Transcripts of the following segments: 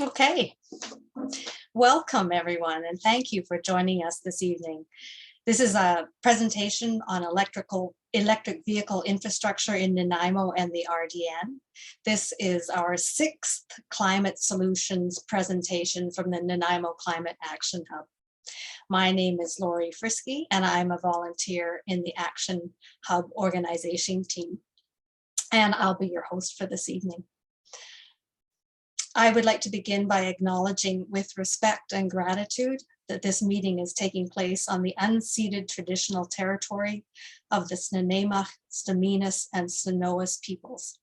Okay, welcome everyone, and thank you for joining us this evening. This is a presentation on electric vehicle infrastructure in Nanaimo and the RDN. This is our sixth climate solutions presentation from the Nanaimo Climate Action Hub. My name is Lori Frisky, and I'm a volunteer in the Action Hub organization team, and I'll be your host for this evening. I would like to begin by acknowledging with respect and gratitude that this meeting is taking place on the unceded traditional territory of the Nanaimo, Staminas, and Sonoas peoples.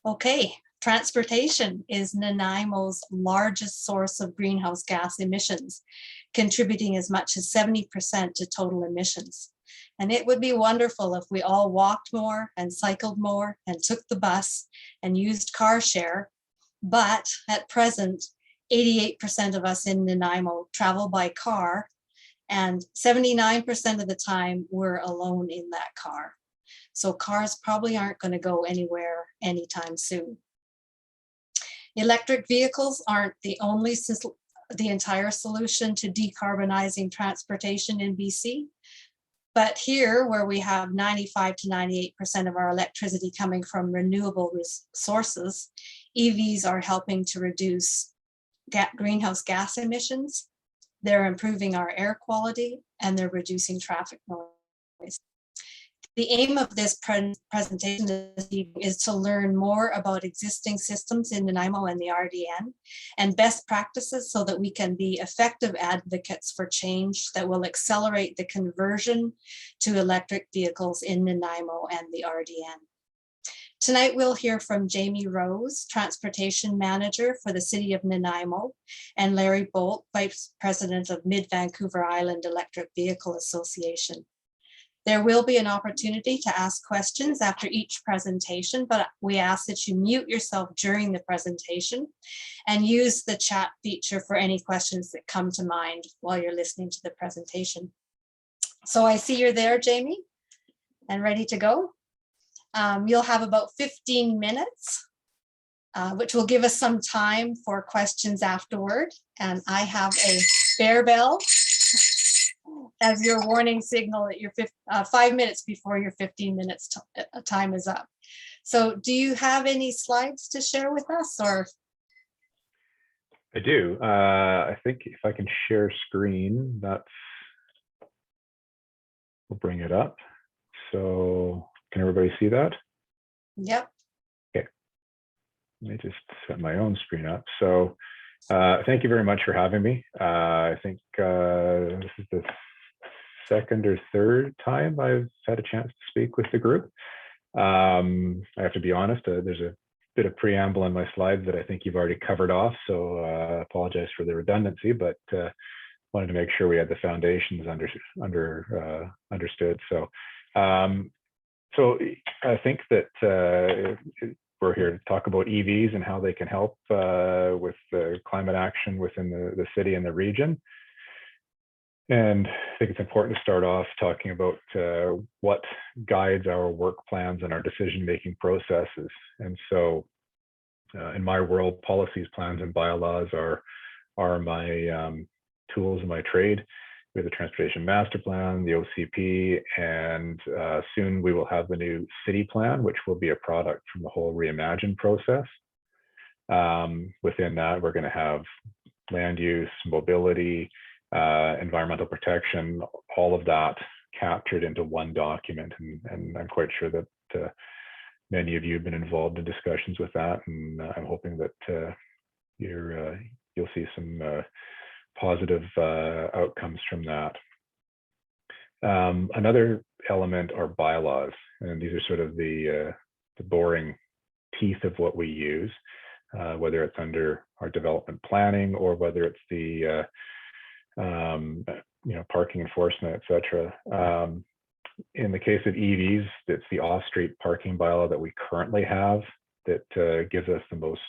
Okay, transportation is Nanaimo's largest source of greenhouse gas emissions, contributing as much as 70% to total emissions. And it would be wonderful if we all walked more and cycled more and took the bus and used car share. But at present, 88% of us in Nanaimo travel by car, and 79% of the time we're alone in that car. So cars probably aren't going to go anywhere anytime soon. Electric vehicles aren't the entire solution to decarbonizing transportation in BC. But here, where we have 95 to 98% of our electricity coming from renewable sources, EVs are helping to reduce greenhouse gas emissions. They're improving our air quality, and they're reducing traffic noise. The aim of this presentation is to learn more about existing systems in Nanaimo and the RDN and best practices so that we can be effective advocates for change that will accelerate the conversion to electric vehicles in Nanaimo and the RDN. Tonight, we'll hear from Jamie Rose, Transportation Manager for the City of Nanaimo, and Larry Bolt, Vice President of Mid-Vancouver Island Electric Vehicle Association. There will be an opportunity to ask questions after each presentation, but we ask that you mute yourself during the presentation and use the chat feature for any questions that come to mind while you're listening to the presentation. So I see you're there, Jamie, and ready to go. You'll have about 15 minutes, which will give us some time for questions afterward. And I have a bear bell as your warning signal that you're 5 minutes before your 15 minutes time is up. So do you have any slides to share with us, or? I do. I think if I can share screen, we'll bring it up. So can everybody see that? Yep. Okay. Let me just set my own screen up. So thank you very much for having me. I think this is the second or third time I've had a chance to speak with the group. I have to be honest, there's a bit of preamble in my slides that I think you've already covered off, so I apologize for the redundancy, but wanted to make sure we had the foundations understood. So I think that we're here to talk about EVs and how they can help with the climate action within the city and the region. And I think it's important to start off talking about what guides our work plans and our decision-making processes. And so in my world, policies, plans, and bylaws are my tools of my trade. We have the Transportation Master Plan, the OCP, and soon we will have the new city plan, which will be a product from the whole Reimagine process. Within that, we're going to have land use, mobility, environmental protection, all of that captured into one document. And I'm quite sure that many of you have been involved in discussions with that, and I'm hoping that you'll see some positive outcomes from that. Another element are bylaws, and these are sort of the boring teeth of what we use, whether it's under our development planning or whether it's the parking enforcement, etc. In the case of EVs, it's the off-street parking bylaw that we currently have that gives us the most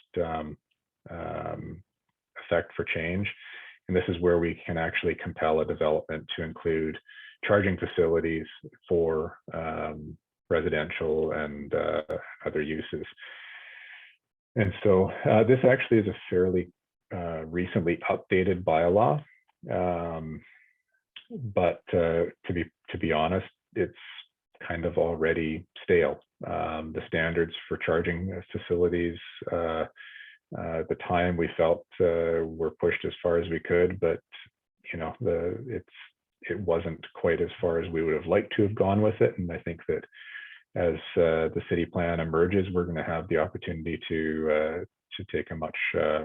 effect for change. And this is where we can actually compel a development to include charging facilities for residential and other uses. And so this actually is a fairly recently updated bylaw, but to be honest, it's kind of already stale. The standards for charging facilities, at the time we felt were pushed as far as we could, but you know, it wasn't quite as far as we would have liked to have gone with it. And I think that as the city plan emerges, we're going to have the opportunity to take a much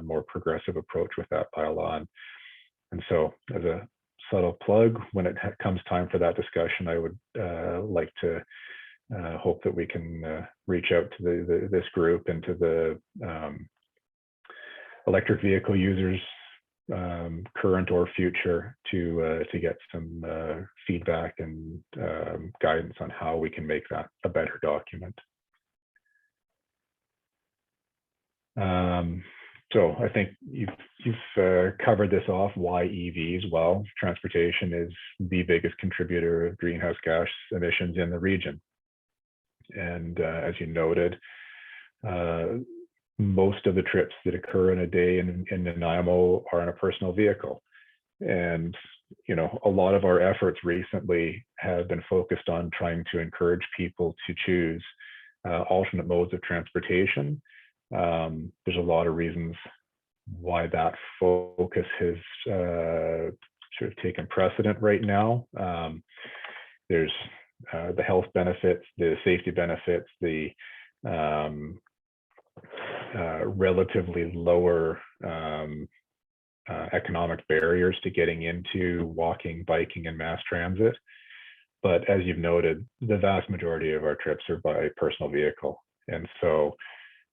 more progressive approach with that bylaw. And so, as a subtle plug, when it comes time for that discussion, I would like to hope that we can reach out to this group and to the electric vehicle users, current or future, to get some feedback and guidance on how we can make that a better document. So I think you've covered this off. Why EVs? Well, transportation is the biggest contributor of greenhouse gas emissions in the region, and as you noted, most of the trips that occur in a day in Nanaimo are in a personal vehicle. And, you know, a lot of our efforts recently have been focused on trying to encourage people to choose alternate modes of transportation. There's a lot of reasons why that focus has sort of taken precedent right now. There's the health benefits, the safety benefits, the relatively lower economic barriers to getting into walking, biking, and mass transit. But as you've noted, the vast majority of our trips are by personal vehicle. And so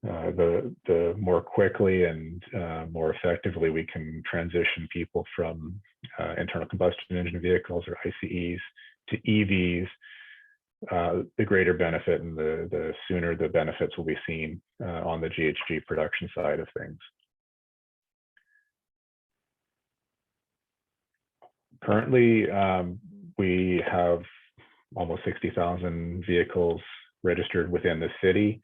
the more quickly and more effectively we can transition people from internal combustion engine vehicles or ICEs to EVs, the greater benefit, and the sooner the benefits will be seen on the GHG production side of things. Currently, we have almost 60,000 vehicles registered within the city.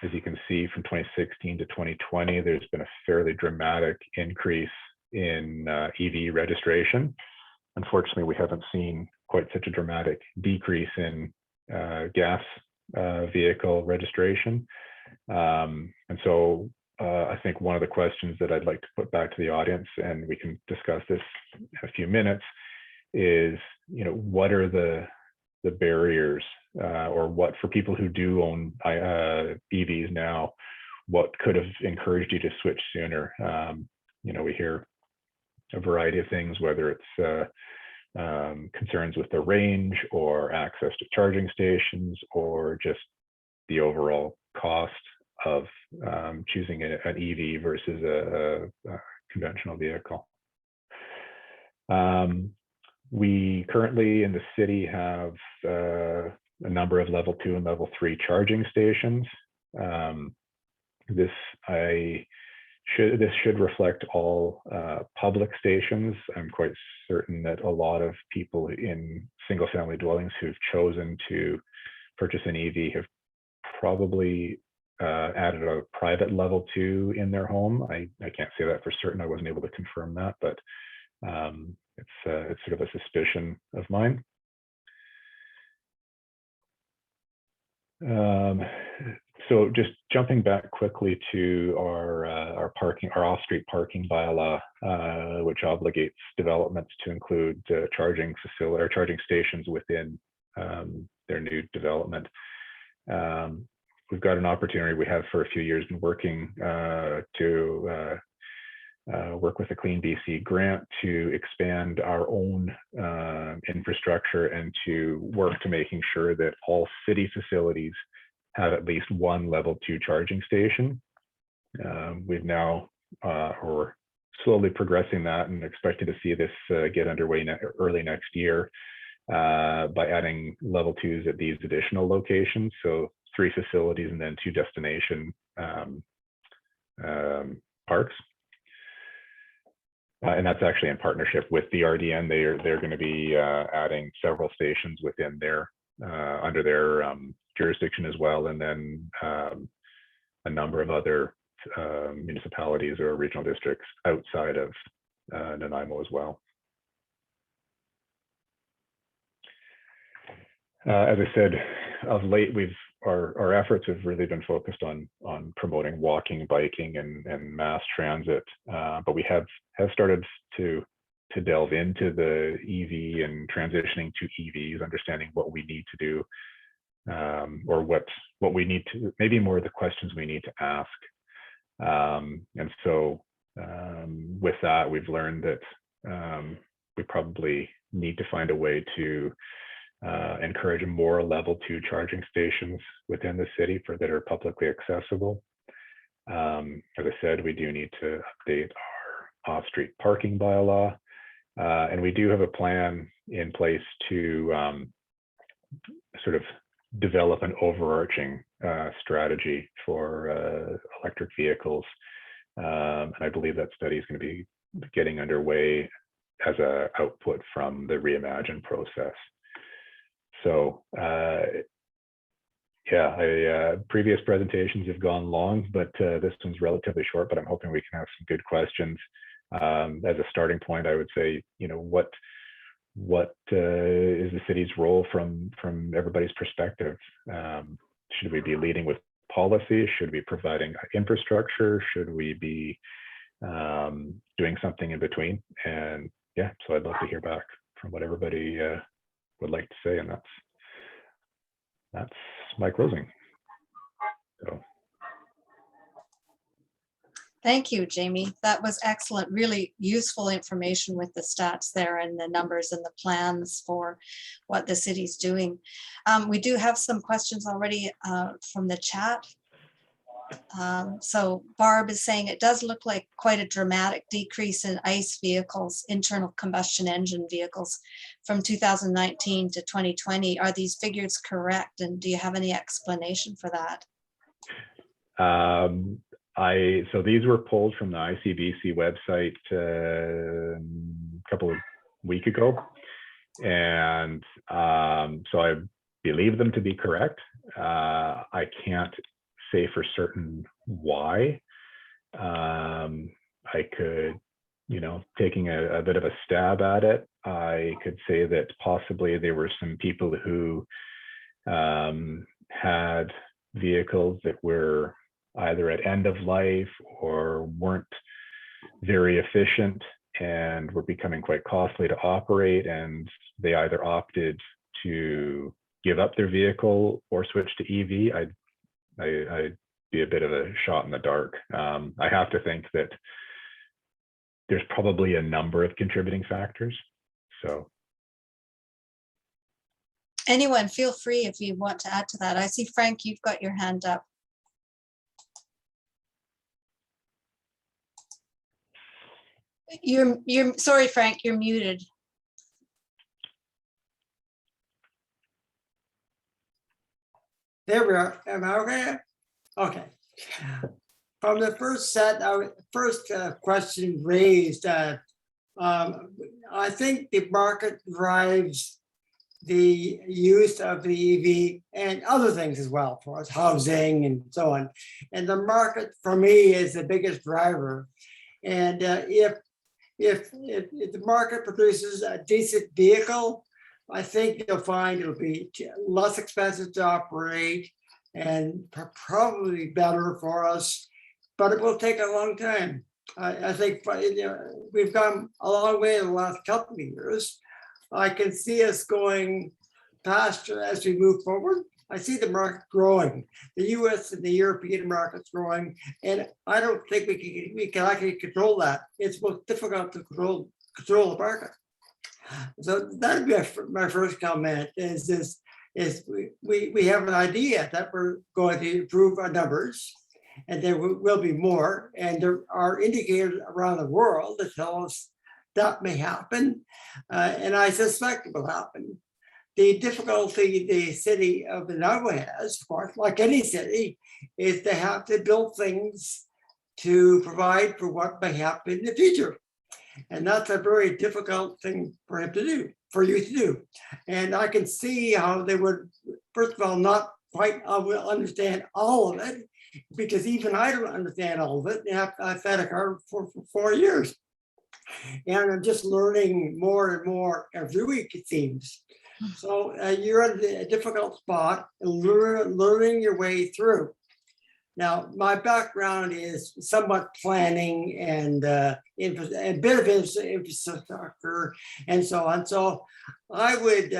As you can see, from 2016 to 2020, there's been a fairly dramatic increase in EV registration. Unfortunately, we haven't seen quite such a dramatic decrease in gas vehicle registration. And so I think one of the questions that I'd like to put back to the audience, and we can discuss this in a few minutes, is, you know, what are the barriers, or what, for people who do own EVs now, what could have encouraged you to switch sooner? You know, we hear a variety of things, whether it's concerns with the range or access to charging stations, or just the overall cost of choosing an EV versus a conventional vehicle. We currently in the city have a number of level 2 and level 3 charging stations. This should reflect all public stations. I'm quite certain that a lot of people in single family dwellings who've chosen to purchase an EV have probably added a private level 2 in their home. I can't say that for certain. I wasn't able to confirm that, but it's sort of a suspicion of mine. So just jumping back quickly to our off-street parking bylaw, which obligates developments to include charging stations within their new development. We've got an opportunity. We have for a few years been working to work with a Clean BC grant to expand our own infrastructure and to work to making sure that all city facilities have at least one level 2 charging station. We've now, or slowly progressing that, and expected to see this get underway early next year by adding level 2s at these additional locations. So 3 facilities and then 2 destination parks. And that's actually in partnership with the RDN. They're going to be adding several stations within their under their jurisdiction as well, and then a number of other municipalities or regional districts outside of Nanaimo as well. As I said, of late, our efforts have really been focused on promoting walking, biking, and mass transit, but we have started to delve into the EV and transitioning to EVs, understanding what we need to do, or what we need to, maybe more of the questions we need to ask. And so with that, we've learned that we probably need to find a way to encourage more level 2 charging stations within the city that are publicly accessible. As I said, we do need to update our off-street parking bylaw, and we do have a plan in place to sort of develop an overarching strategy for electric vehicles. And I believe that study is going to be getting underway as an output from the Reimagine process. So yeah, previous presentations have gone long, but this one's relatively short, but I'm hoping we can have some good questions. As a starting point, I would say, what is the city's role from everybody's perspective? Should we be leading with policy? Should we be providing infrastructure? Should we be doing something in between? And yeah, so I'd love to hear back from what everybody would like to say, and that's my closing. So. Thank you, Jamie. That was excellent, really useful information with the stats there and the numbers and the plans for what the city's doing. We do have some questions already from the chat. So Barb is saying it does look like quite a dramatic decrease in ICE vehicles, internal combustion engine vehicles, from 2019 to 2020. Are these figures correct? And do you have any explanation for that? So these were pulled from the ICBC website a couple of weeks ago. And so I believe them to be correct. I can't say for certain why. I could, taking a bit of a stab at it, I could say that possibly there were some people who had vehicles that were either at end of life or weren't very efficient and were becoming quite costly to operate, and they either opted to give up their vehicle or switch to EV. I'd be a bit of a shot in the dark. I have to think that there's probably a number of contributing factors. So anyone, feel free if you want to add to that. I see, Frank, you've got your hand up. You're sorry, Frank, you're muted. There we are. Am I okay? Okay. From the first question raised, I think the market drives the use of the EV and other things as well, for us, housing and so on. And the market, for me, is the biggest driver. And if the market produces a decent vehicle, I think you'll find it'll be less expensive to operate and probably better for us, but it will take a long time. I think we've gone a long way in the last couple of years. I can see us going faster as we move forward. I see the market growing, the US and the European markets growing, and I don't think we can actually control that. It's most difficult to control the market. So that'd be my first comment is we have an idea that we're going to improve our numbers, and there will be more, and there are indicators around the world that tell us that may happen, and I suspect it will happen. The difficulty the city of Nanaimo has, of course, like any city, is they have to build things to provide for what may happen in the future. And that's a very difficult thing for him to do, for you to do. And I can see how they would, first of all, not quite understand all of it, because even I don't understand all of it. I've had a car for 4 years. And I'm just learning more and more every week, it seems. So you're at a difficult spot, learning your way through. Now, my background is somewhat planning and a bit of infrastructure and so on. So I would,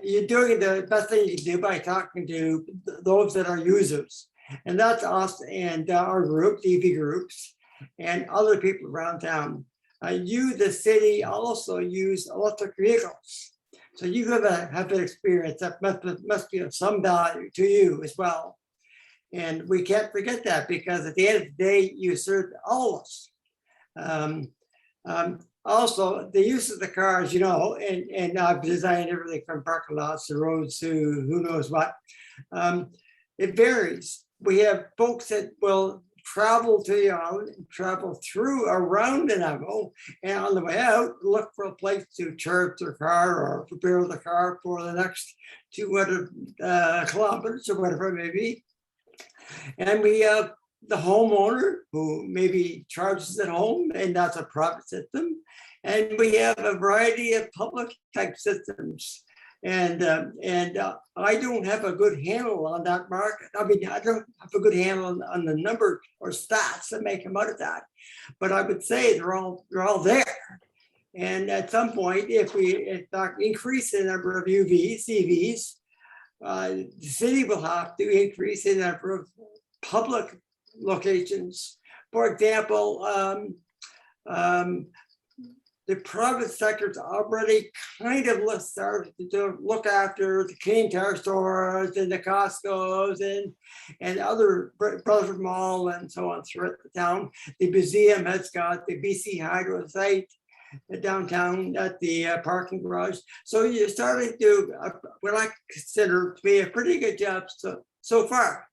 you're doing the best thing you can do by talking to those that are users. And that's us and our group, EV groups, and other people around town. You, the city, also use electric vehicles. So you have an experience that must be of some value to you as well. And we can't forget that, because at the end of the day, you serve all of us. Also, the use of the cars, and I've designed everything from parking lots to roads to who knows what. It varies. We have folks that will travel to the island, travel through around Nanaimo, and on the way out, look for a place to charge their car or prepare the car for the next 200 kilometers or whatever it may be. And we have the homeowner who maybe charges at home, and that's a private system. And we have a variety of public type systems. And I don't have a good handle on that market. I mean, I don't have a good handle on the number or stats that may come out of that. But I would say they're all there. And at some point, if we in fact increase the number of EVs, the city will have to increase the number of public locations. For example, the private sector's already kind of started to look after the Clean Car stores and the Costco's and other Brotherhood Mall and so on throughout the town. The museum has got the BC Hydro site downtown at the parking garage. So you're starting to do what I consider to be a pretty good job so far.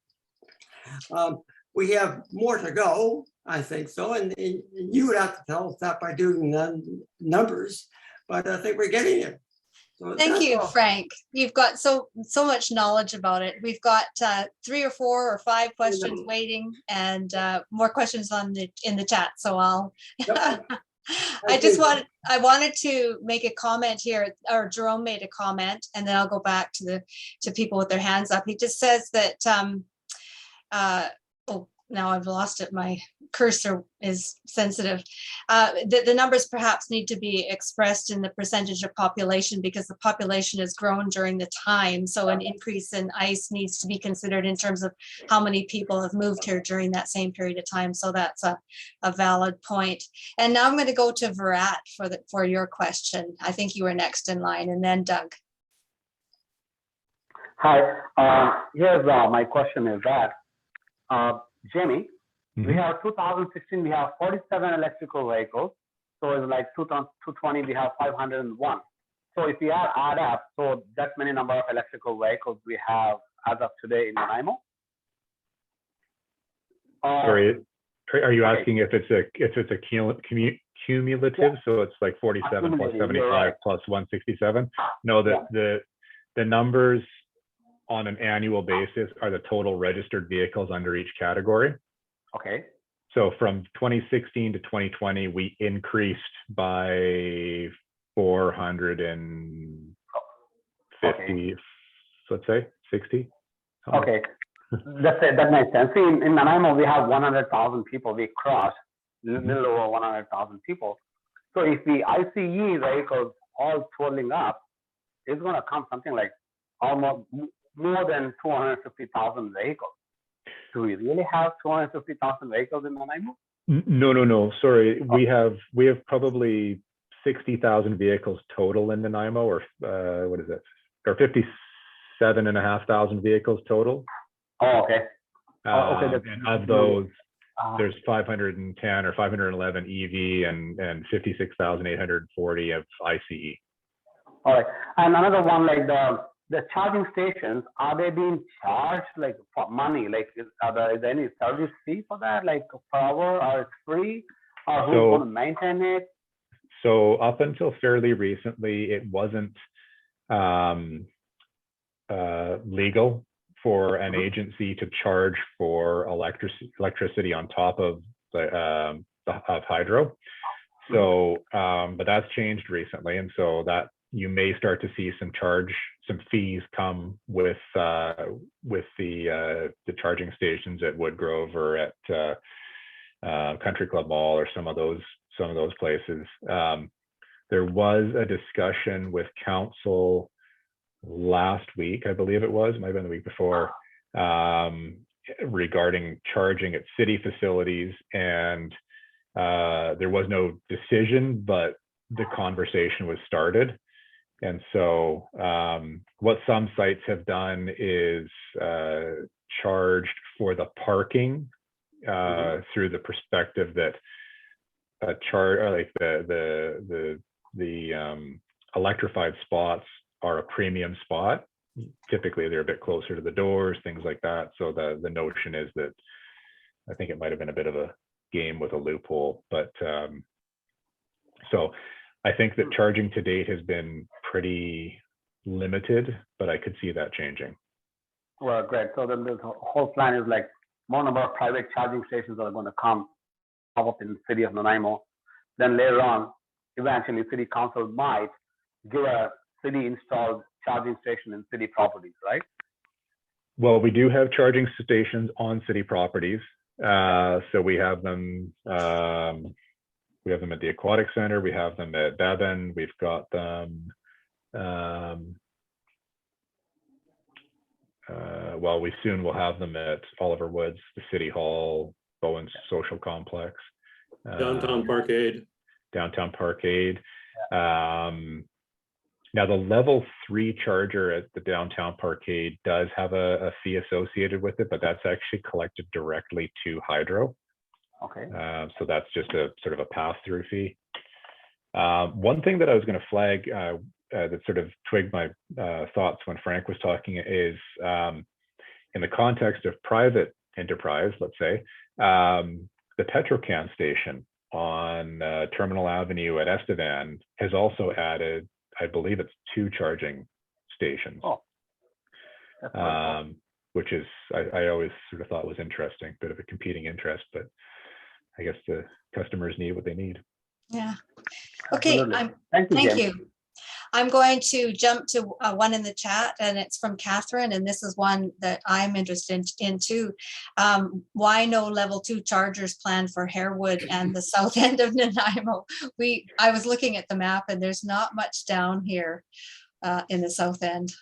We have more to go, I think so, and you would have to tell us that by doing the numbers, but I think we're getting it. So thank you, Frank. You've got so much knowledge about it. We've got 3 or 4 or 5 questions waiting, and more questions in the chat. So I'll. Yep. I wanted to make a comment here, or Jerome made a comment, and then I'll go back to people with their hands up. He just says that. Oh, now I've lost it. My cursor is sensitive. The numbers perhaps need to be expressed in the percentage of population, because the population has grown during the time. So an increase in ICE needs to be considered in terms of how many people have moved here during that same period of time. So that's a valid point. And now I'm going to go to Virat for your question. I think you were next in line, and then Doug. Hi, here's my question is that, Jamie, we have 2016, we have 47 electrical vehicles. So it's like 2020, we have 501. So if we add up, so that many number of electrical vehicles we have as of today in Nanaimo. Sorry, are you asking if it's a cumulative? Yeah. So it's like 47 plus 75 right. Plus 167. No, the numbers on an annual basis are the total registered vehicles under each category. Okay. So from 2016 to 2020, we increased by 450, okay. Let's say 60. Okay, that makes sense. See, in Nanaimo, we have 100,000 people. We crossed a little over 100,000 people. So if the ICE vehicles all totaling up, it's going to come something like almost more than 250,000 vehicles. Do we really have 250,000 vehicles in Nanaimo? No. Sorry, we have probably 60,000 vehicles total in Nanaimo, or what is it? Or 57,500 vehicles total. Oh, okay. And of those, there's 510 or 511 EV and 56,840 of ICE. All right. And another one, like the charging stations, are they being charged like for money? Like, is there any service fee for that, like per hour, or it's free, or who's going to maintain it? So up until fairly recently, it wasn't legal for an agency to charge for electricity on top of the of hydro. So, but that's changed recently, and so that you may start to see some fees come with the charging stations at Woodgrove or at Country Club Mall or some of those places. There was a discussion with council last week, I believe it might have been the week before, regarding charging at city facilities, and there was no decision, but the conversation was started. And so what some sites have done is charged for the parking through the perspective that the electrified spots are a premium spot. Typically, they're a bit closer to the doors, things like that. So the notion is that, I think it might have been a bit of a game with a loophole, but so I think that charging to date has been pretty limited, but I could see that changing. Well, great. So then the whole plan is like more number of private charging stations are going to come up in the city of Nanaimo. Then later on, eventually city council might give a city installed charging station in city properties, right? Well, we do have charging stations on city properties. So we have them at the Aquatic Center, we have them at Bevan, we've got them well, we soon will have them at Oliver Woods, the City Hall, Bowen's Social Complex, Downtown Parkade. Downtown Parkade. Now the level 3 charger at the Downtown Parkade does have a fee associated with it, but that's actually collected directly to hydro. Okay. So that's just a sort of a pass-through fee. One thing that I was going to flag that sort of twigged my thoughts when Frank was talking is in the context of private enterprise, let's say, the Petrocan station on Terminal Avenue at Estevan has also added, I believe it's 2 charging stations. Oh, that's cool. Which is, I always sort of thought was interesting, bit of a competing interest, but I guess the customers need what they need. Yeah. Okay. Absolutely. Thank James. you. I'm going to jump to one in the chat, and it's from Catherine, and this is one that I'm interested in too. Why no level 2 chargers planned for Harewood and the south end of Nanaimo? I was looking at the map, and there's not much down here in the south end.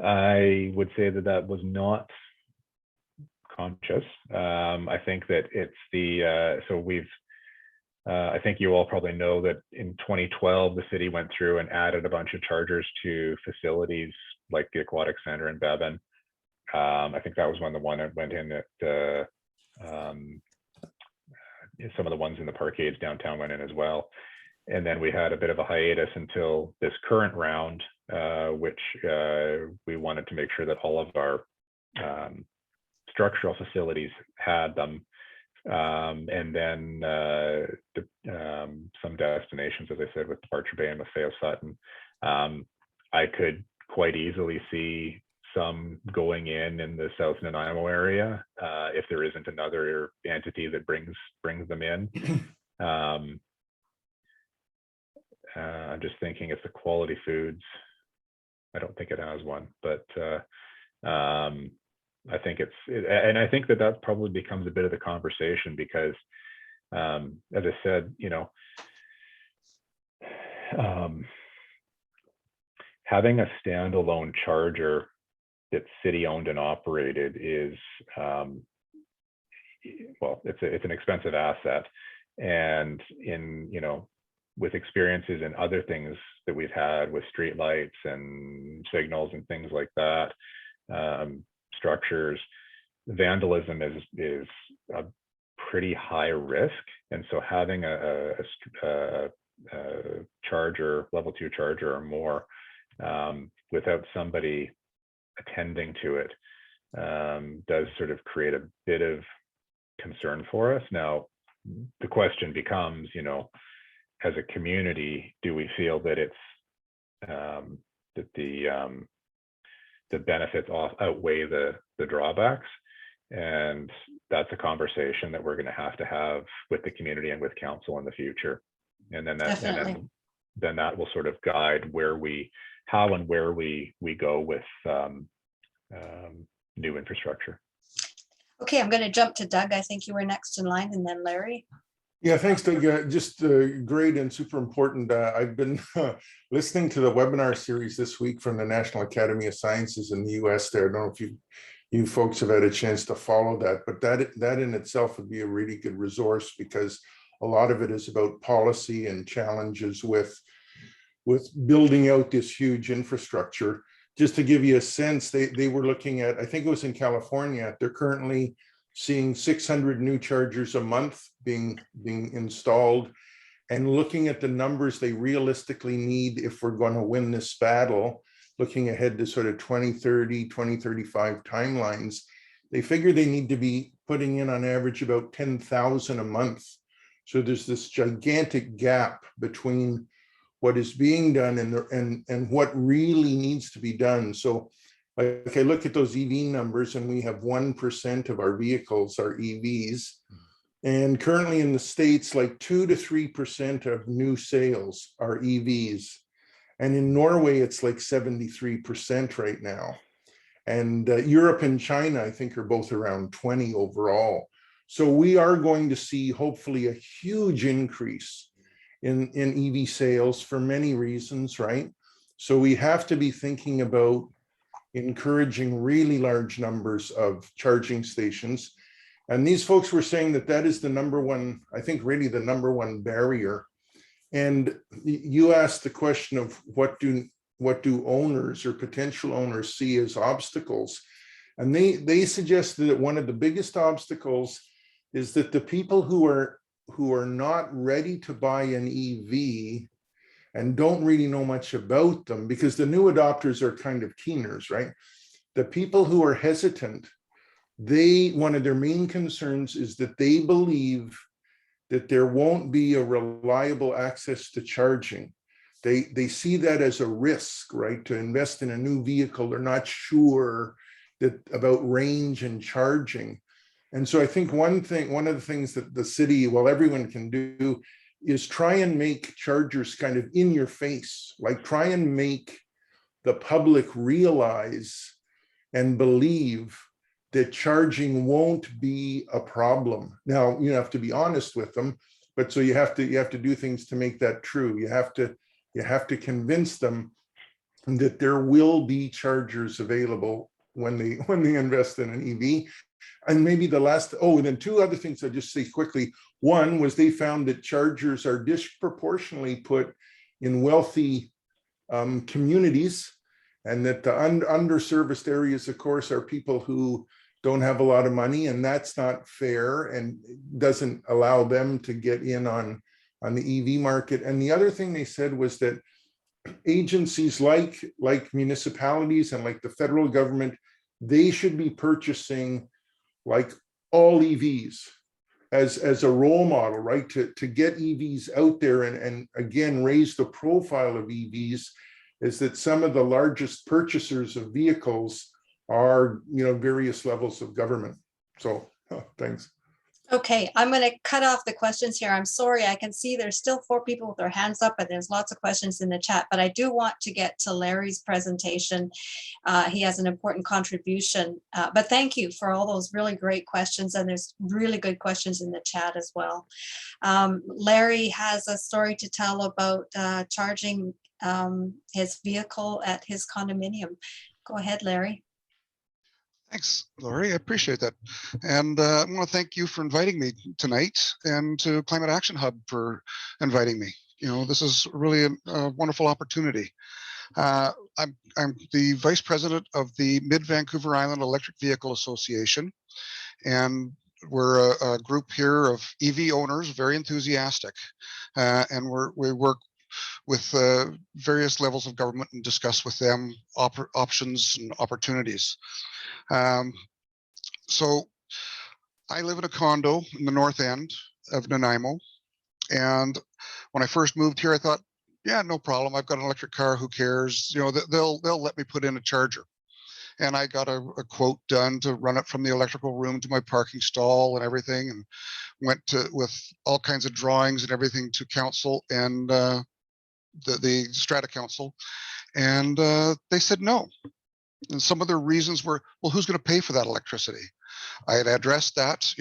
I would say that was not conscious. I think that it's the so we've I think you all probably know that in 2012 the city went through and added a bunch of chargers to facilities like the Aquatic Center in Bevan. I think that was when the one that went in at some of the ones in the parkades downtown went in as well. And then we had a bit of a hiatus until this current round, which we wanted to make sure that all of our structural facilities had them. And then some destinations, as I said, with Departure Bay and Maffeo Sutton, I could quite easily see some going in the South Nanaimo area if there isn't another entity that brings them in. I'm just thinking if the Quality Foods, I don't think it has one, but I think and I think that probably becomes a bit of the conversation because, as I said, you know, having a standalone charger that's city owned and operated is, well, it's an expensive asset, and with experiences and other things that we've had with streetlights and signals and things like that. Structures, vandalism is a pretty high risk, and so having a charger, level 2 charger or more, without somebody attending to it, does sort of create a bit of concern for us. Now, the question becomes, as a community, do we feel that it's that benefits outweigh the drawbacks. And that's a conversation that we're going to have with the community and with council in the future. And then then that will sort of guide how and where we go with new infrastructure. Okay, I'm going to jump to Doug. I think you were next in line, and then Larry. Yeah, thanks, Doug. Just great and super important. I've been listening to the webinar series this week from the National Academy of Sciences in the US there. I don't know if you folks have had a chance to follow that, but that in itself would be a really good resource, because a lot of it is about policy and challenges with building out this huge infrastructure. Just to give you a sense, they were looking at, I think it was in California, they're currently seeing 600 new chargers a month being installed, and looking at the numbers they realistically need if we're going to win this battle, looking ahead to sort of 2030, 2035 timelines, they figure they need to be putting in on average about 10,000 a month. So there's this gigantic gap between what is being done and what really needs to be done. So like I look at those EV numbers, and we have 1% of our vehicles are EVs. And currently in the States, like 2 to 3% of new sales are EVs. And in Norway, it's like 73% right now. And Europe and China, I think, are both around 20 overall. So we are going to see hopefully a huge increase in EV sales for many reasons, right? So we have to be thinking about encouraging really large numbers of charging stations. And these folks were saying that is the number one, I think really the number one barrier. And you asked the question of what do owners or potential owners see as obstacles? And they suggested that one of the biggest obstacles is that the people who are not ready to buy an EV and don't really know much about them, because the new adopters are kind of keeners, right? The people who are hesitant, one of their main concerns is that they believe that there won't be a reliable access to charging. They see that as a risk, right? To invest in a new vehicle, they're not sure about range and charging. And so I think one of the things that the city, well, everyone can do, is try and make chargers kind of in your face, like try and make the public realize and believe that charging won't be a problem. Now, you have to be honest with them, but so you have to do things to make that true. You have to convince them that there will be chargers available when they invest in an EV. And maybe and then two other things I'll just say quickly. One was they found that chargers are disproportionately put in wealthy communities, and that the underserviced areas, of course, are people who don't have a lot of money, and that's not fair and doesn't allow them to get in on the EV market. And the other thing they said was that agencies like municipalities and like the federal government, they should be purchasing like all EVs as a role model, right? To get EVs out there and again, raise the profile of EVs, is that some of the largest purchasers of vehicles are, various levels of government. So thanks. Okay, I'm going to cut off the questions here. I'm sorry, I can see there's still 4 people with their hands up, and there's lots of questions in the chat, but I do want to get to Larry's presentation. He has an important contribution, but thank you for all those really great questions, and there's really good questions in the chat as well. Larry has a story to tell about charging his vehicle at his condominium. Go ahead, Larry. Thanks, Lori. I appreciate that. And I want to thank you for inviting me tonight, and to Climate Action Hub for inviting me. This is really a wonderful opportunity. I'm the vice president of the Mid-Vancouver Island Electric Vehicle Association, and we're a group here of EV owners, very enthusiastic, and we work with various levels of government and discuss with them options and opportunities. So I live in a condo in the north end of Nanaimo, and when I first moved here, I thought, yeah, no problem. I've got an electric car. Who cares? They'll let me put in a charger. and I got a quote done to run it from the electrical room to my parking stall and everything, and went to with all kinds of drawings and everything to council and the strata council, and they said no. And some of their reasons were, well, who's going to pay for that electricity? I had addressed that,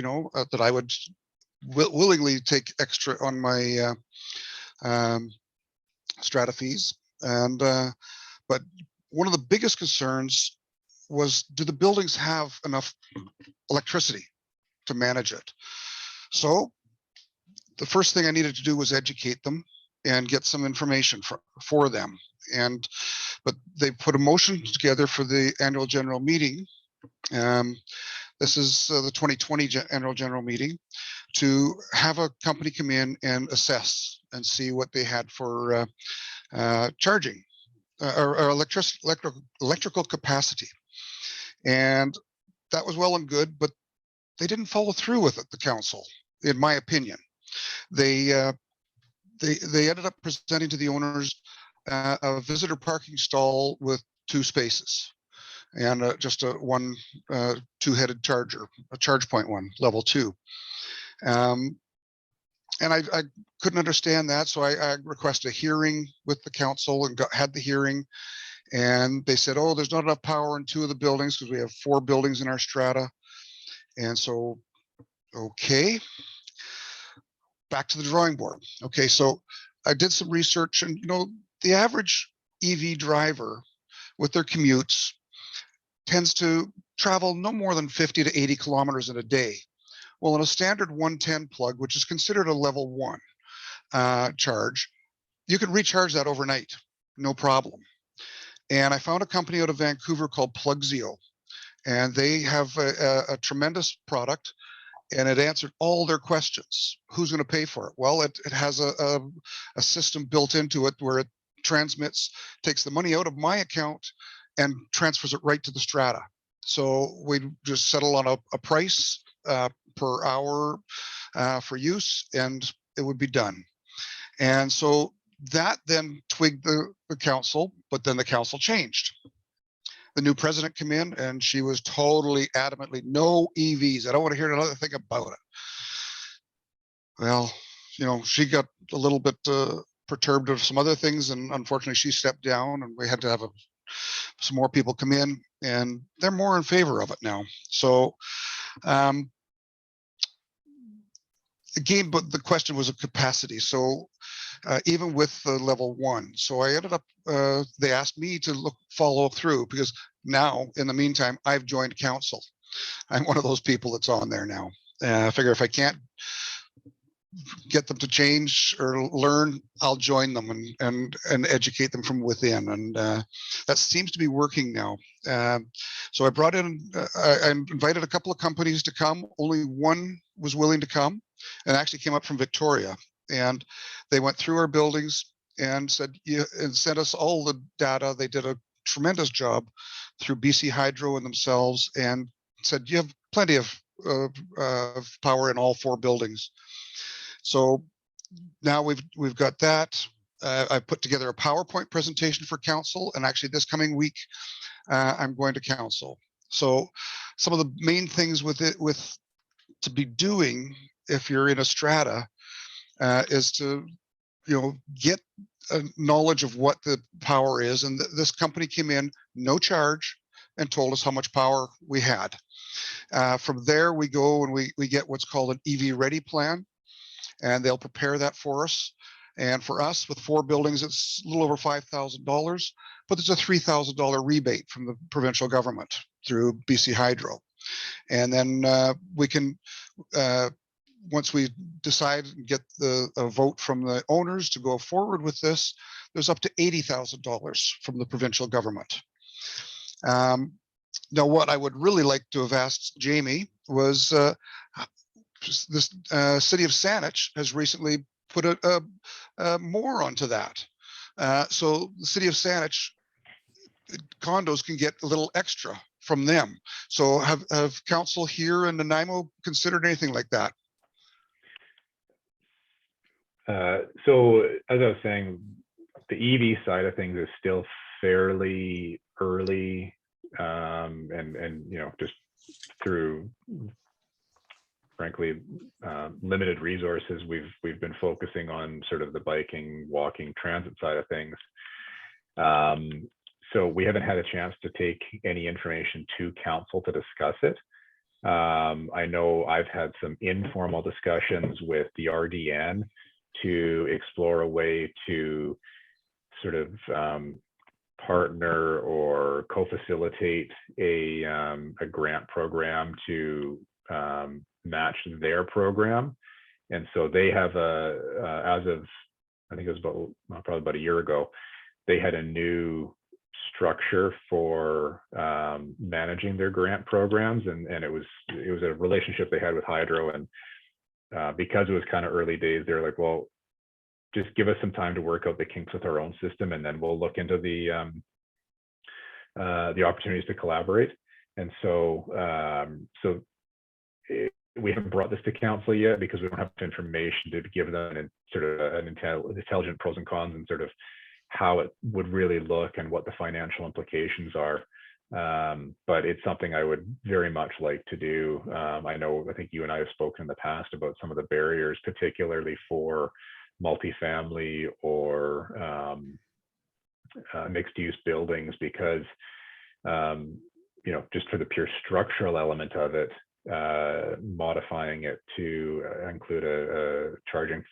that I would willingly take extra on my strata fees, and but one of the biggest concerns was, do the buildings have enough electricity to manage it? So the first thing I needed to do was educate them and get some information for them. But they put a motion together for the annual general meeting. This is the 2020 annual general meeting, to have a company come in and assess and see what they had for charging or electrical capacity. And that was well and good, but they didn't follow through with it, the council, in my opinion. They ended up presenting to the owners a visitor parking stall with 2 spaces and just a one two-headed charger, a charge point one, level 2. And I couldn't understand that, so I requested a hearing with the council and had the hearing. And they said, oh, there's not enough power in 2 of the buildings because we have 4 buildings in our strata. And so, okay, back to the drawing board. Okay, so I did some research, and the average EV driver with their commutes tends to travel no more than 50 to 80 kilometers in a day. Well, in a standard 110 plug, which is considered a level 1 charge, you can recharge that overnight, no problem. And I found a company out of Vancouver called Plugzio, and they have a tremendous product, and it answered all their questions. Who's going to pay for it? Well, it has a system built into it where it transmits, takes the money out of my account and transfers it right to the strata. So we just settle on a price per hour for use, and it would be done. And so that then twigged the council, but then the council changed. The new president came in, and she was totally adamantly, no EVs. I don't want to hear another thing about it. Well, she got a little bit perturbed of some other things, and unfortunately she stepped down, and we had to have some more people come in, and they're more in favor of it now. So again, but the question was of capacity. So even with the level 1, so I ended up, they asked me to follow through, because now in the meantime, I've joined council. I'm one of those people that's on there now. I figure if I can't get them to change or learn, I'll join them and educate them from within. And that seems to be working now. So I brought in, I invited a couple of companies to come. Only one was willing to come, and actually came up from Victoria. And they went through our buildings and said, and sent us all the data. They did a tremendous job through BC Hydro and themselves, and said, you have plenty of power in all 4 buildings. So now we've got that. I put together a PowerPoint presentation for council, and actually this coming week, I'm going to council. So some of the main things to be doing if you're in a strata is to get a knowledge of what the power is. And this company came in, no charge, and told us how much power we had. From there, we go and we get what's called an EV ready plan, and they'll prepare that for us. And for us, with 4 buildings, it's a little over $5,000, but there's a $3,000 rebate from the provincial government through BC Hydro. And then we can, once we decide and get a vote from the owners to go forward with this, there's up to $80,000 from the provincial government. Now, what I would really like to have asked Jamie was, this city of Saanich has recently put more onto that. So the city of Saanich condos can get a little extra from them. So have council here in Nanaimo considered anything like that? So as I was saying, the EV side of things is still fairly early and just through, frankly, limited resources, we've been focusing on sort of the biking, walking, transit side of things. So we haven't had a chance to take any information to council to discuss it. I know I've had some informal discussions with the RDN to explore a way to sort of partner or co-facilitate a grant program to match their program. And so they have as of, I think it was probably about a year ago, they had a new structure for managing their grant programs, and it was a relationship they had with Hydro, and because it was kind of early days, they're like, well, just give us some time to work out the kinks with our own system, and then we'll look into the opportunities to collaborate. And so we haven't brought this to council yet because we don't have information to give them an intelligent pros and cons and sort of how it would really look and what the financial implications are. But it's something I would very much like to do. I think you and I have spoken in the past about some of the barriers, particularly for multifamily or mixed use buildings, because just for the pure structural element of it, modifying it to include a charging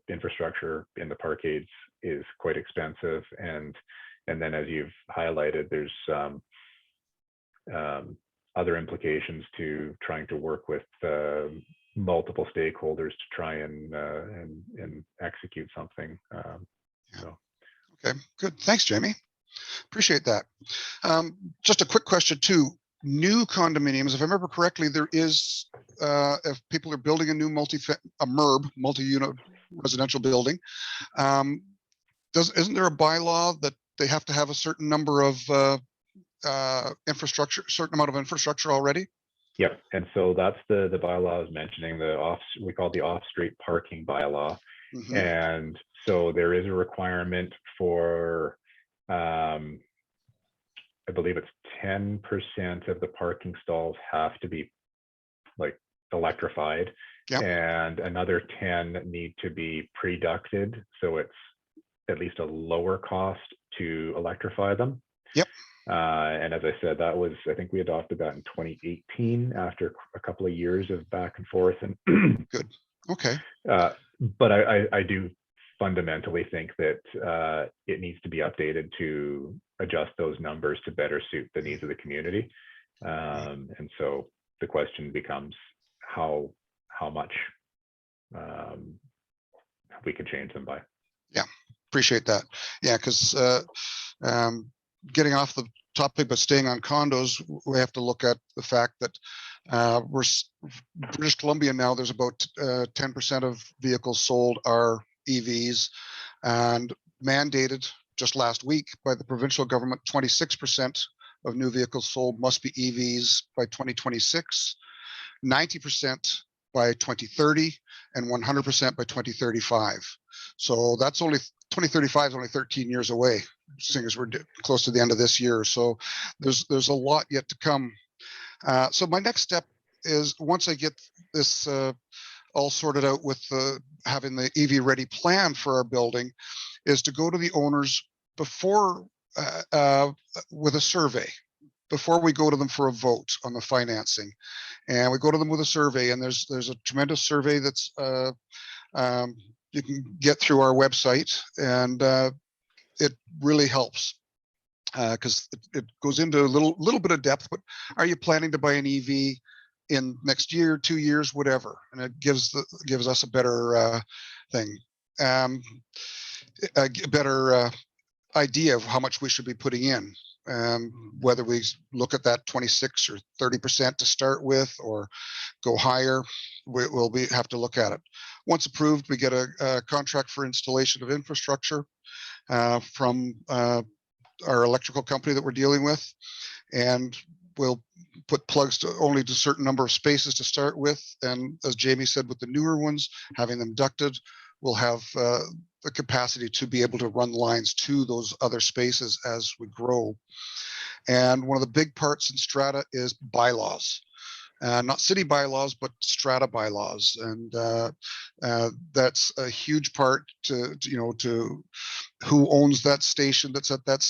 infrastructure in the parkades is quite expensive, and then, as you've highlighted, there's other implications to trying to work with multiple stakeholders to try and execute something. Okay, good. Thanks, Jamie. Appreciate that. Just a quick question too. New condominiums, if I remember correctly, there is, if people are building a new MURB, multi-unit residential building, isn't there a bylaw that they have to have a certain number of infrastructure, certain amount of infrastructure already? Yep, and so that's the bylaw I was mentioning, we call it the off-street parking bylaw. Mm-hmm. And so there is a requirement for, I believe it's 10% of the parking stalls have to be like electrified. Yep. And another 10 need to be pre-ducted, so it's at least a lower cost to electrify them. Yep. And as I said, I think we adopted that in 2018 after a couple of years of back and forth. And good. Okay. But I do fundamentally think that it needs to be updated to adjust those numbers to better suit the needs of the community. And so the question becomes how much we can change them by. Yeah, appreciate that. Yeah, because getting off the topic but staying on condos, we have to look at the fact that British Columbia now, there's about 10% of vehicles sold are EVs, and mandated just last week by the provincial government, 26% of new vehicles sold must be EVs by 2026, 90% by 2030, and 100% by 2035. So that's only 2035 is only 13 years away, seeing as we're close to the end of this year. So there's a lot yet to come. So my next step is, once I get this all sorted out with having the EV ready plan for our building, is to go to the owners before with a survey, before we go to them for a vote on the financing. And we go to them with a survey, and there's a tremendous survey that's you can get through our website, and it really helps because it goes into a little bit of depth. But are you planning to buy an EV in next year, 2 years, whatever? And it gives us a better thing, a better idea of how much we should be putting in. Whether we look at that 26 or 30% to start with, or go higher, we'll have to look at it. Once approved, we get a contract for installation of infrastructure from our electrical company that we're dealing with, and we'll put plugs to only a certain number of spaces to start with. And as Jamie said, with the newer ones, having them ducted, we'll have the capacity to be able to run lines to those other spaces as we grow. And one of the big parts in strata is bylaws. Not city bylaws, but strata bylaws, and that's a huge part to who owns that station that's at that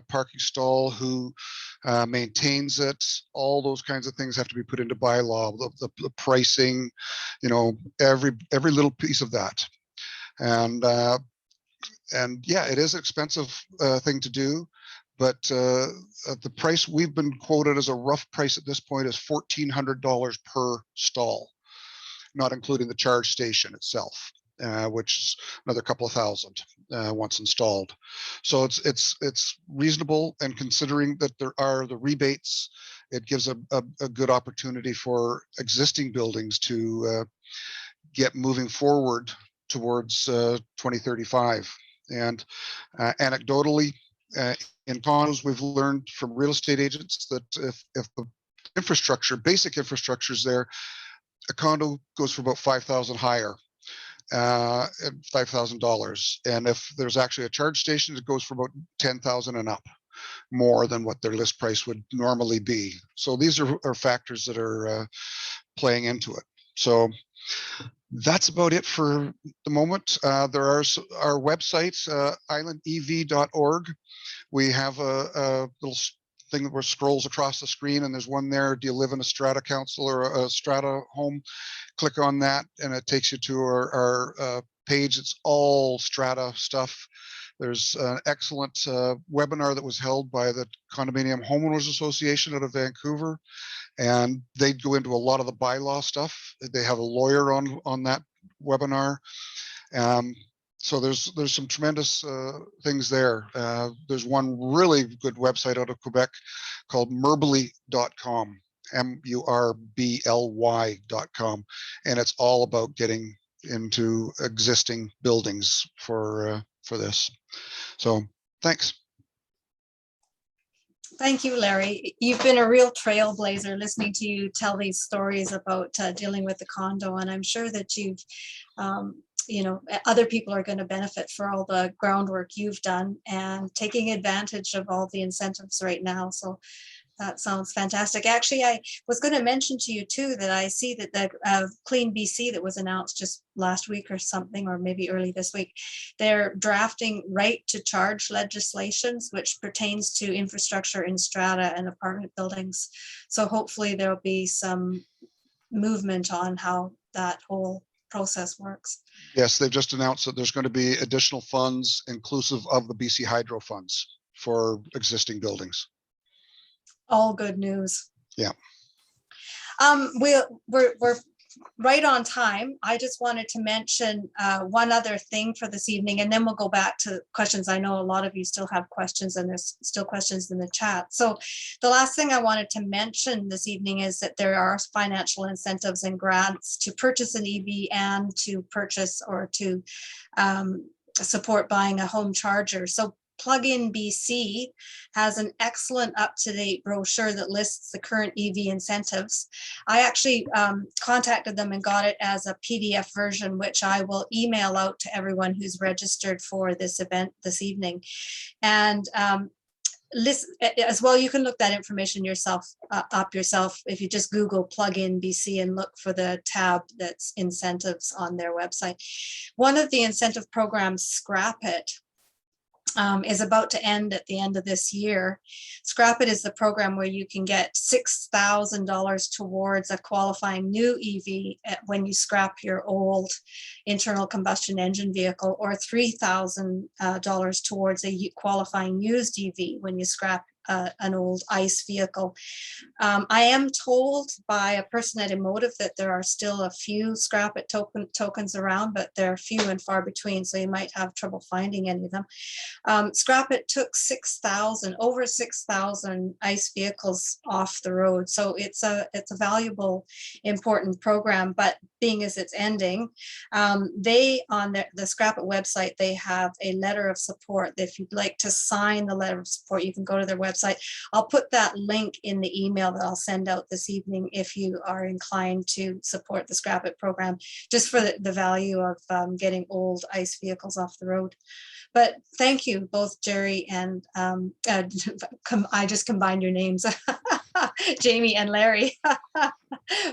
parking stall, who maintains it. All those kinds of things have to be put into bylaw. The pricing, every little piece of that, and yeah, it is an expensive thing to do. But the price we've been quoted as a rough price at this point is $1,400 per stall, not including the charge station itself, which is another couple of thousand once installed. So it's reasonable, and considering that there are the rebates, it gives a good opportunity for existing buildings to get moving forward towards 2035. And anecdotally, in condos, we've learned from real estate agents that if the basic infrastructure is there, a condo goes for about $5,000 higher, $5,000. And if there's actually a charge station, it goes for about $10,000 and up, more than what their list price would normally be. So these are factors that are playing into it. So that's about it for the moment. There are our website, islandev.org. We have a little thing where it scrolls across the screen, and there's one there. Do you live in a strata council or a strata home? Click on that, and it takes you to our page. It's all strata stuff. There's an excellent webinar that was held by the Condominium Homeowners Association out of Vancouver, and they go into a lot of the bylaw stuff. They have a lawyer on that webinar. So there's some tremendous things there. There's one really good website out of Quebec called murbly.com, murbly.com, and it's all about getting into existing buildings for this. So thanks. Thank you, Larry. You've been a real trailblazer listening to you tell these stories about dealing with the condo, and I'm sure that you've other people are going to benefit for all the groundwork you've done and taking advantage of all the incentives right now. So that sounds fantastic. Actually, I was going to mention to you too that I see that the Clean BC that was announced just last week or something, or maybe early this week, they're drafting right to charge legislations, which pertains to infrastructure in strata and apartment buildings. So hopefully there'll be some movement on how that whole process works. Yes, they've just announced that there's going to be additional funds inclusive of the BC Hydro funds for existing buildings. All good news. Yeah. We're right on time. I just wanted to mention one other thing for this evening, and then we'll go back to questions. I know a lot of you still have questions, and there's still questions in the chat. So the last thing I wanted to mention this evening is that there are financial incentives and grants to purchase an EV and to purchase or to support buying a home charger. So Plug-in BC has an excellent up-to-date brochure that lists the current EV incentives. I actually contacted them and got it as a PDF version, which I will email out to everyone who's registered for this event this evening. And listen, as well, you can look that information up yourself if you just Google Plug-in BC and look for the tab that's incentives on their website. One of the incentive programs, Scrap It, is about to end at the end of this year. Scrap It is the program where you can get $6,000 towards a qualifying new EV when you scrap your old internal combustion engine vehicle, or $3,000 towards a qualifying used EV when you scrap an old ICE vehicle. I am told by a person at Emotive that there are still a few Scrap It tokens around, but they're few and far between, so you might have trouble finding any of them. Scrap It took over 6,000 ICE vehicles off the road, so it's a valuable, important program. But being as it's ending, they on the Scrap It website, they have a letter of support. If you'd like to sign the letter of support, you can go to their website website. I'll put that link in the email that I'll send out this evening if you are inclined to support the Scrap It program, just for the value of getting old ICE vehicles off the road. But thank you, both Jerry and I just combined your names, Jamie and Larry,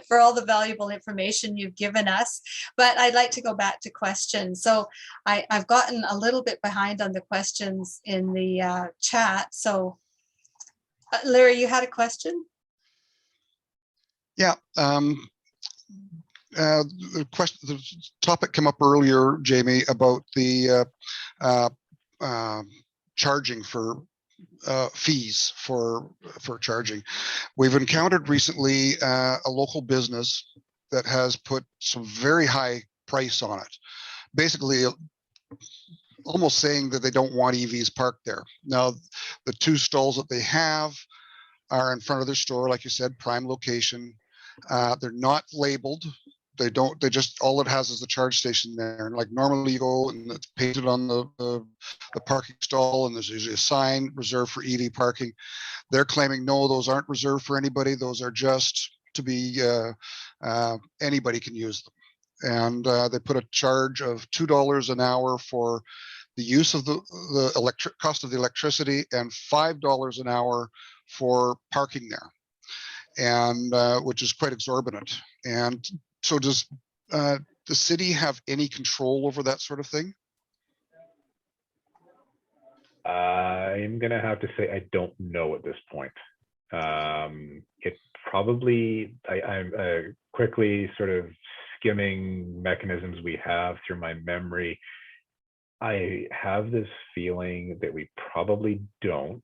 for all the valuable information you've given us. But I'd like to go back to questions. So I've gotten a little bit behind on the questions in the chat. So Larry, you had a question? Yeah. The topic came up earlier, Jamie, about the charging for fees for charging. We've encountered recently a local business that has put some very high price on it, basically almost saying that they don't want EVs parked there. Now, the 2 stalls that they have are in front of their store, like you said, prime location. They're not labeled. They just, all it has is the charge station there. And like normally you go and it's painted on the parking stall, and there's usually a sign reserved for EV parking. They're claiming, no, those aren't reserved for anybody. Those are just to be, anybody can use them. And they put a charge of $2 an hour for the use of the electric cost of the electricity, and $5 an hour for parking there. And which is quite exorbitant. And so does the city have any control over that sort of thing? I'm gonna have to say I don't know at this point. It probably, I'm quickly sort of skimming mechanisms we have through my memory. I have this feeling that we probably don't.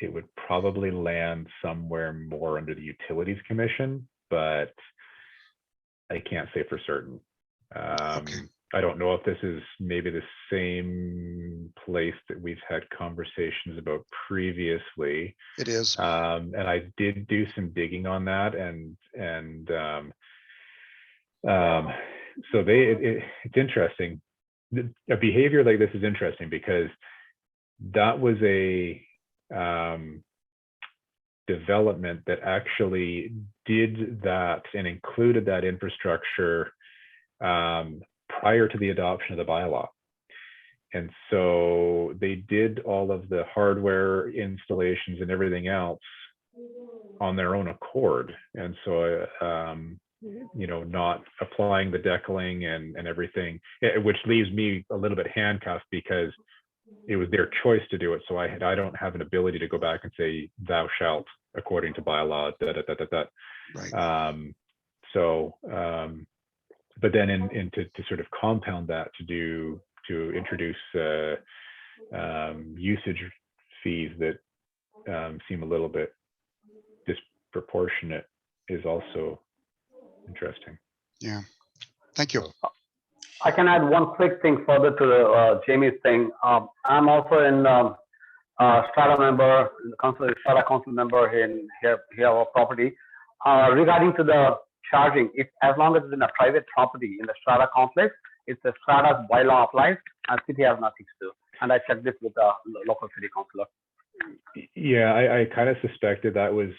It would probably land somewhere more under the Utilities Commission, but I can't say for certain. Okay. I don't know if this is maybe the same place that we've had conversations about previously. It is. And I did do some digging on that, and so it's interesting. A behavior like this is interesting because that was a development that actually did that and included that infrastructure prior to the adoption of the bylaw. And so they did all of the hardware installations and everything else on their own accord. And so, you know, not applying the decaling and everything, which leaves me a little bit handcuffed because it was their choice to do it. So I don't have an ability to go back and say, thou shalt, according to bylaw, Right. But then to sort of compound that to introduce usage fees that seem a little bit disproportionate is also interesting. Yeah. Thank you. I can add one quick thing further to Jamie's thing. I'm also in Strata member, Strata council member in here our property. Regarding to the charging, if as long as it's in a private property in the Strata complex, it's the Strata's bylaw applies, and city has nothing to do. And I checked this with the local city councilor. Yeah, I kind of suspected that was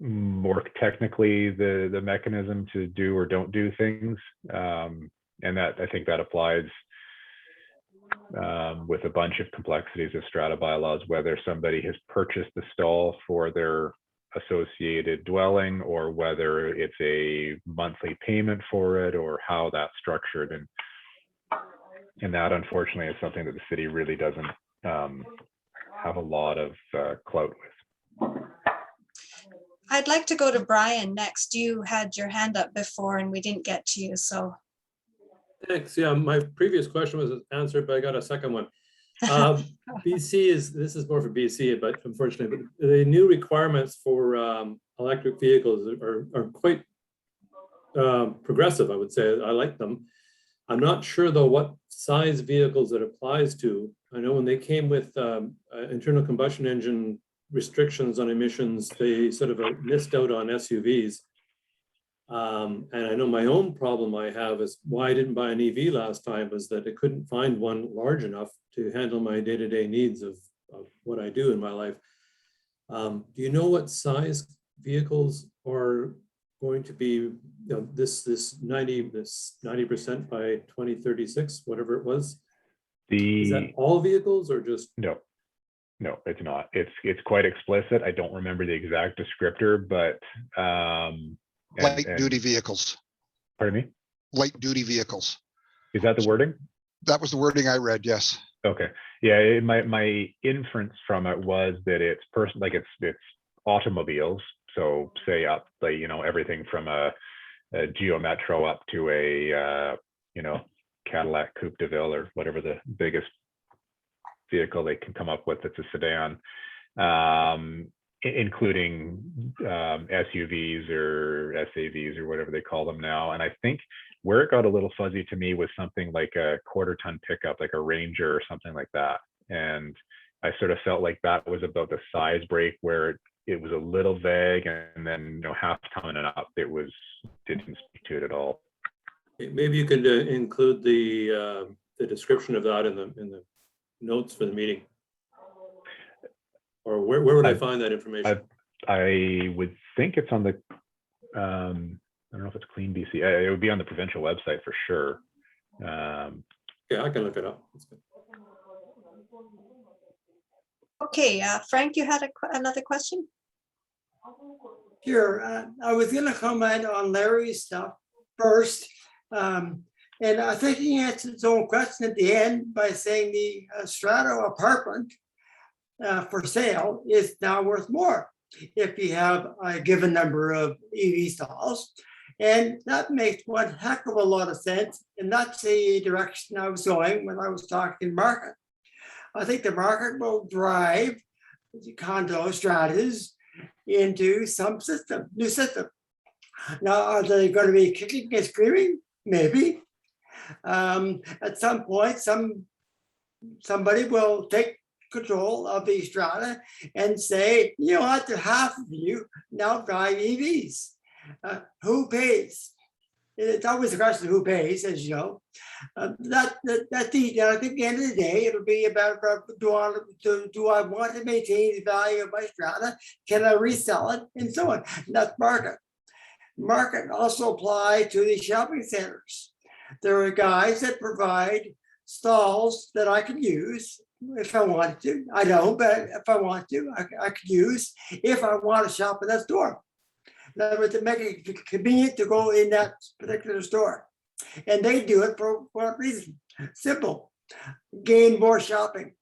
more technically the mechanism to do or don't do things. And that I think that applies with a bunch of complexities of strata bylaws, whether somebody has purchased the stall for their associated dwelling or whether it's a monthly payment for it or how that's structured. And that unfortunately is something that the city really doesn't have a lot of clout with. I'd like to go to Brian next. You had your hand up before and we didn't get to you, so. Thanks. Yeah, my previous question was answered, but I got a second one. this is more for BC, but unfortunately, but the new requirements for electric vehicles are quite progressive, I would say. I like them. I'm not sure though what size vehicles it applies to. I know when they came with internal combustion engine restrictions on emissions, they sort of missed out on SUVs. And I know my own problem I have is why I didn't buy an EV last time was that I couldn't find one large enough to handle my day-to-day needs of what I do in my life. Do you know what size vehicles are going to be, this 90% by 2036, whatever it was? Is that all vehicles or just? No, it's not. It's quite explicit. I don't remember the exact descriptor, but Light duty vehicles. Pardon me? Light duty vehicles. Is that the wording? That was the wording I read, yes. Okay. Yeah, my inference from it was that it's it's automobiles. So say up like, everything from a Geo Metro up to a Cadillac Coupe de Ville or whatever the biggest vehicle they can come up with that's a sedan, including SUVs or SAVs or whatever they call them now. And I think where it got a little fuzzy to me was something like a 1/4-ton pickup, like a Ranger or something like that. And I sort of felt like that was about the size break where it was a little vague, and then 1/2 ton and up, didn't speak to it at all. Maybe you could include the description of that in the notes for the meeting. Or where would I find that information? I would think it's on the, I don't know if it's Clean BC. It would be on the provincial website for sure. Yeah, I can look it up. That's good. Okay, Frank, you had another question? Sure. I was going to comment on Larry's stuff first. And I think he answered his own question at the end by saying the Strato apartment for sale is now worth more if you have a given number of EV stalls. And that makes one heck of a lot of sense. And that's the direction I was going when I was talking market. I think the market will drive condo stratas into some system, new system. Now, are they going to be kicking and screaming? Maybe. At some point, somebody will take control of the strata and say, you know what, half of you now drive EVs. Who pays? It's always a question of who pays, as you know. I think at the end of the day, it'll be about do I want to maintain the value of my strata? Can I resell it? And so on. And that's market. Market also apply to the shopping centers. There are guys that provide stalls that I can use if I wanted to. I don't, but if I want to, I could use if I want to shop in that store. In other words, to make it convenient to go in that particular store. And they do it for what reason? Simple, gain more shopping.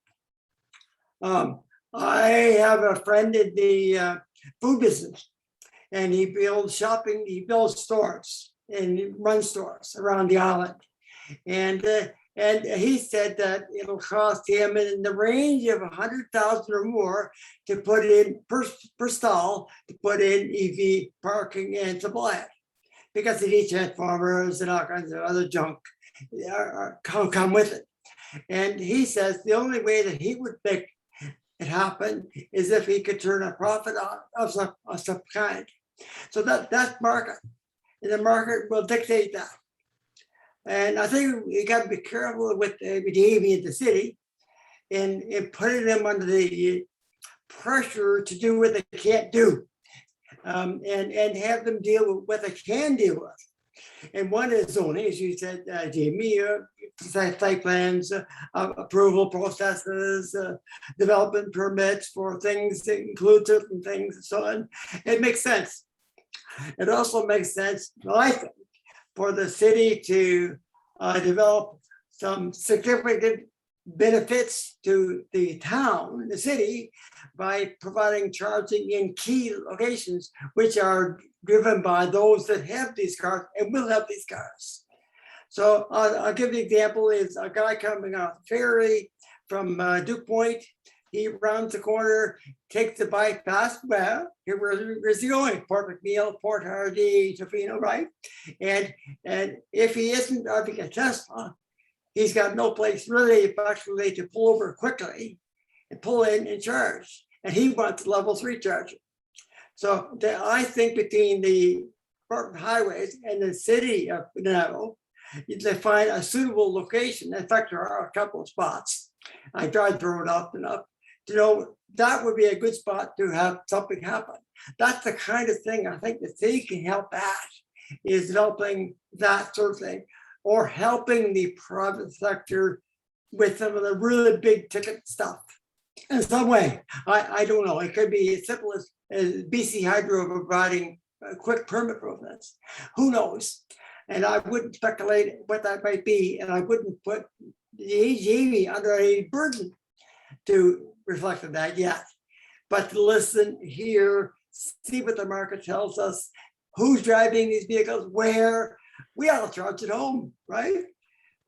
I have a friend in the food business, and he builds stores and he runs stores around the island. And he said that it'll cost him in the range of 100,000 or more to put in per stall to put in EV parking and supply it, because they need transformers and all kinds of other junk come with it. And he says the only way that he would make it happen is if he could turn a profit of some kind. So that's market, and the market will dictate that. And I think you got to be careful with the EV in the city and putting them under the pressure to do what they can't do, and have them deal with what they can deal with. And one is zoning, as you said, Jamie, site plans, approval processes, development permits for things that include certain things and so on. It makes sense. It also makes sense, I think, for the city to develop some significant benefits to the town, the city, by providing charging in key locations, which are driven by those that have these cars and will have these cars. So I'll give you an example. Is a guy coming off the ferry from Duke Point. He rounds the corner, takes the bypass. Well, where's he going? Port McNeil, Port Hardy, Tofino, right? And if he isn't driving a Tesla, he's got no place really actually to pull over quickly and pull in and charge. And he wants a level 3 charger. So I think between the Department of Highways and the city of Nanaimo, they find a suitable location. In fact, there are a couple of spots. I drive through it often enough. that would be a good spot to have something happen. That's the kind of thing I think the city can help at, is developing that sort of thing, or helping the private sector with some of the really big ticket stuff in some way. I don't know. It could be as simple as BC Hydro providing a quick permit process. Who knows? And I wouldn't speculate what that might be, and I wouldn't put the AGV under a burden to reflect on that yet. But to listen, hear, see what the market tells us, who's driving these vehicles, where. We all charge at home, right?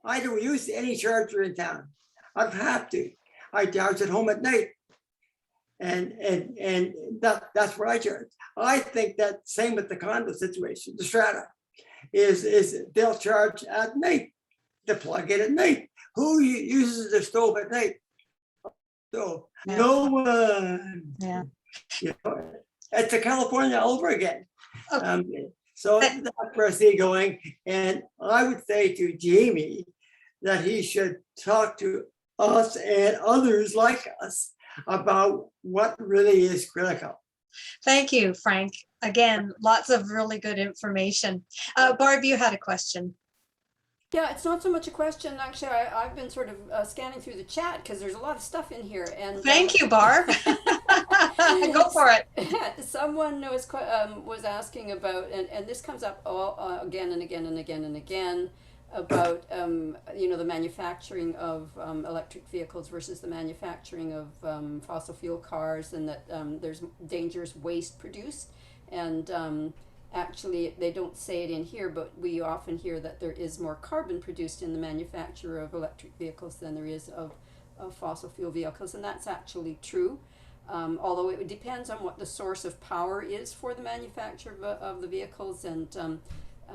I don't use any charger in town. I have to. I charge at home at night. And that's where I charge. I think that same with the condo situation, the strata, is they'll charge at night, to plug in at night. Who uses the stove at night? So Yeah. no one. Yeah. It's a California all over again. Okay. So that's where I see it going. And I would say to Jamie that he should talk to us and others like us about what really is critical. Thank you, Frank. Again, lots of really good information. Barb, you had a question. Yeah, it's not so much a question. Actually, I've been sort of scanning through the chat because there's a lot of stuff in here. And Thank you, Barb. Go for it. Someone was asking about, and this comes up again and again and again and again, about the manufacturing of electric vehicles versus the manufacturing of fossil fuel cars, and that there's dangerous waste produced. And actually, they don't say it in here, but we often hear that there is more carbon produced in the manufacture of electric vehicles than there is of fossil fuel vehicles, and that's actually true. Although it depends on what the source of power is for the manufacture of the vehicles, and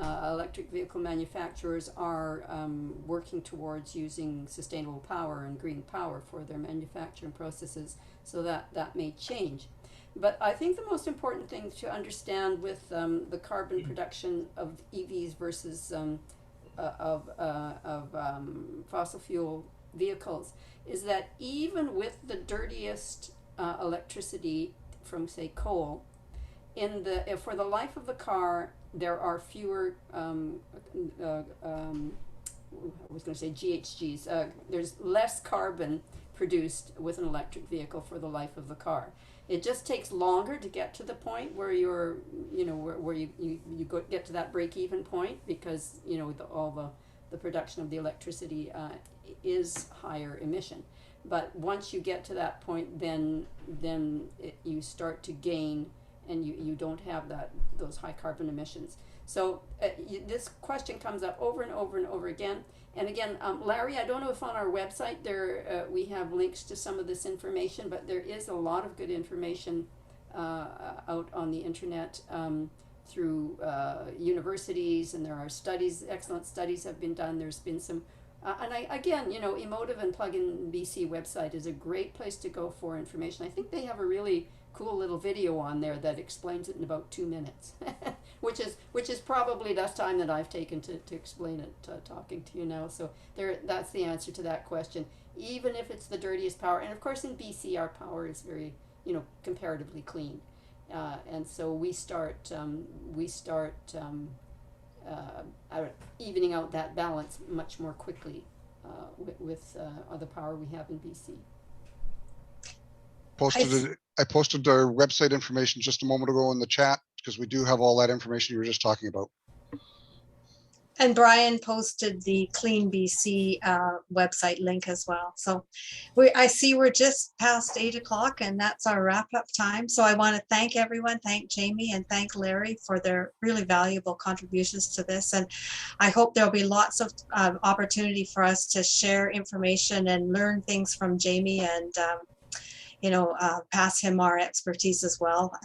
electric vehicle manufacturers are working towards using sustainable power and green power for their manufacturing processes, so that may change. But I think the most important thing to understand with the carbon production of EVs versus fossil fuel vehicles is that even with the dirtiest electricity from, say, coal, for the life of the car, there are fewer I was going to say GHGs. There's less carbon produced with an electric vehicle for the life of the car. It just takes longer to get to the point where you're, where you get to that break-even point, because all the production of the electricity is higher emission. But once you get to that point, then you start to gain, and you don't have those high carbon emissions. So this question comes up over and over and over again. And again, Larry, I don't know if on our website there we have links to some of this information, but there is a lot of good information out on the internet through universities, and there are studies, excellent studies have been done. There's been some, and Emotive and Plug-in BC website is a great place to go for information. I think they have a really cool little video on there that explains it in about 2 minutes, which is probably less time than I've taken to explain it talking to you now. So that's the answer to that question. Even if it's the dirtiest power, and of course in BC our power is very comparatively clean, and so we start evening out that balance much more quickly with the power we have in BC. I posted our website information just a moment ago in the chat, because we do have all that information you were just talking about. And Brian posted the Clean BC website link as well. So I see we're just past 8 o'clock, and that's our wrap up time. So I want to thank everyone, thank Jamie and thank Larry for their really valuable contributions to this. And I hope there'll be lots of opportunity for us to share information and learn things from Jamie, and pass him our expertise as well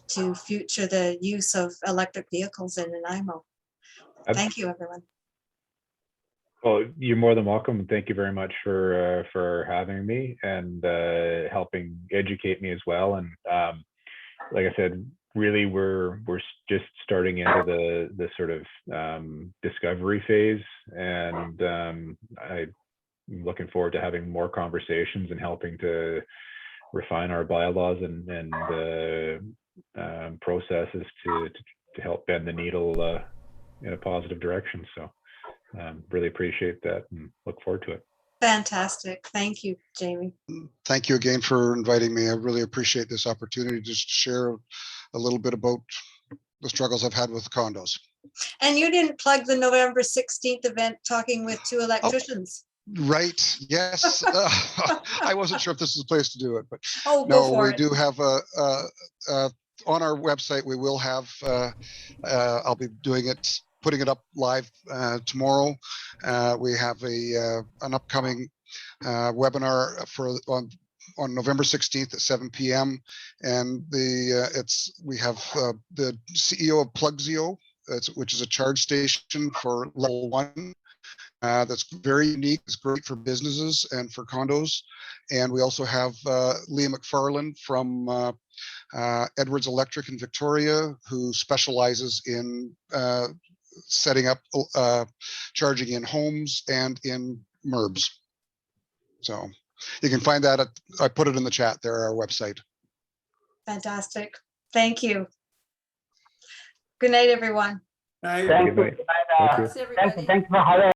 to future the use of electric vehicles in Nanaimo. Thank you, everyone. Well, you're more than welcome, and thank you very much for having me and helping educate me as well. And like I said, really we're just starting into the sort of discovery phase, and looking forward to having more conversations and helping to refine our bylaws and processes to help bend the needle in a positive direction. So really appreciate that and look forward to it. Fantastic. Thank you, Jamie. Thank you again for inviting me. I really appreciate this opportunity just to share a little bit about the struggles I've had with condos. And you didn't plug the November 16th event, talking with two electricians. Right. Yes. I wasn't sure if this is the place to do it, but Oh, go no, for we it. do have on our website. We will have. I'll be doing it, putting it up live tomorrow. We have an upcoming webinar on November 16th at 7 p.m. And we have the CEO of Plugzio, which is a charge station for level 1. That's very unique. It's great for businesses and for condos. And we also have Leah McFarland from Edwards Electric in Victoria, who specializes in setting up charging in homes and in MURBs. So you can find that I put it in the chat there, our website. Fantastic. Thank you. Good night, everyone. Right? Thank you. Good night. Thank you. Thanks, everybody. Thanks for having